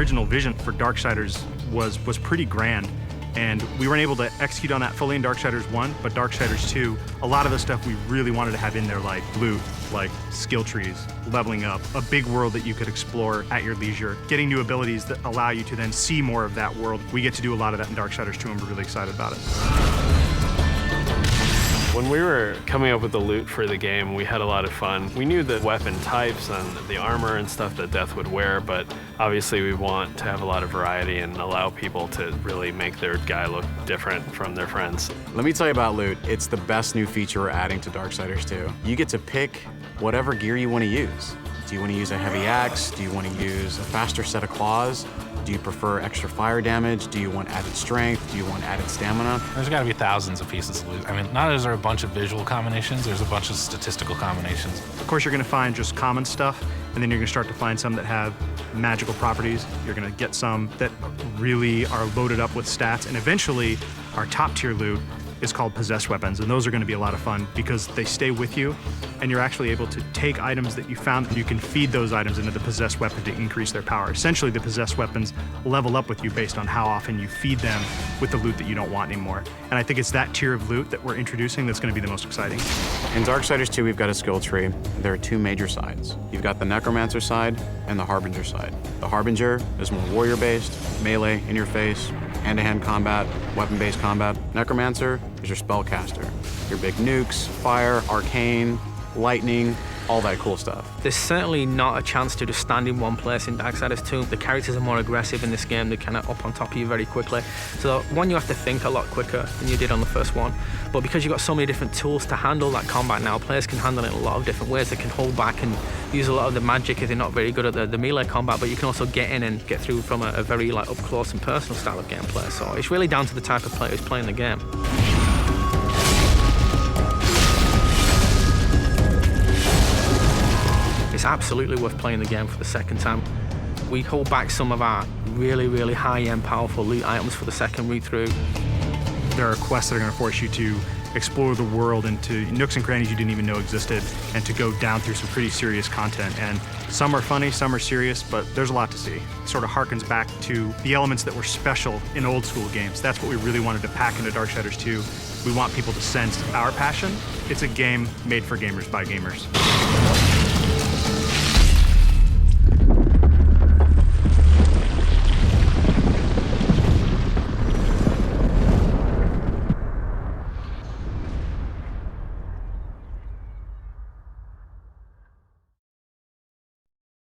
original vision for Darksiders was pretty grand. And we weren't able to execute on that fully in Darksiders 1, but Darksiders 2, a lot of the stuff we really wanted to have in there, like loot, like skill trees, leveling up, a big world that you could explore at your leisure, getting new abilities that allow you to then see more of that world. We get to do a lot of that in Darksiders 2, and we're really excited about it. When we were coming up with the loot for the game, we had a lot of fun. We knew the weapon types and the armor and stuff that Death would wear, but obviously we want to have a lot of variety and allow people to really make their guy look different from their friends. Let me tell you about loot. It's the best new feature we're adding to Darksiders 2. You get to pick whatever gear you want to use. Do you want to use a heavy axe? Do you want to use a faster set of claws? Do you prefer extra fire damage? Do you want added strength? Do you want added stamina? There's got to be thousands of pieces of loot. I mean, not is there a bunch of visual combinations, there's a bunch of statistical combinations. Of course, you're going to find just common stuff, and then you're going to start to find some that have magical properties. You're going to get some that really are loaded up with stats, and eventually, our top-tier loot is called possessed weapons, and those are going to be a lot of fun because they stay with you, and you're actually able to take items that you found, and you can feed those items into the possessed weapon to increase their power. Essentially, the possessed weapons level up with you based on how often you feed them with the loot that you don't want anymore. And I think it's that tier of loot that we're introducing that's going to be the most exciting. In Darksiders 2, we've got a skill tree. There are two major sides. You've got the Necromancer side and the Harbinger side. The Harbinger is more warrior-based, melee, in-your-face, hand-to-hand combat, weapon-based combat. Necromancer is your spellcaster. Your big nukes, fire, arcane, lightning, all that cool stuff. There's certainly not a chance to just stand in one place in Darksiders 2. The characters are more aggressive in this game. They're kind of up on top of you very quickly. So one, you have to think a lot quicker than you did on the first one. But because you've got so many different tools to handle that combat now, players can handle it in a lot of different ways. They can hold back and use a lot of the magic if they're not very good at the melee combat, but you can also get in and get through from a very up close and personal style of gameplay. So it's really down to the type of player who's playing the game. It's absolutely worth playing the game for the second time. We hold back some of our really high-end, powerful loot items for the second read-through. There are quests that are going to force you to explore the world into nooks and crannies you didn't even know existed, and to go down through some pretty serious content. And some are funny, some are serious, but there's a lot to see. It sort of harkens back to the elements that were special in old school games. That's what we really wanted to pack into Darksiders 2. We want people to sense our passion. It's a game made for gamers by gamers.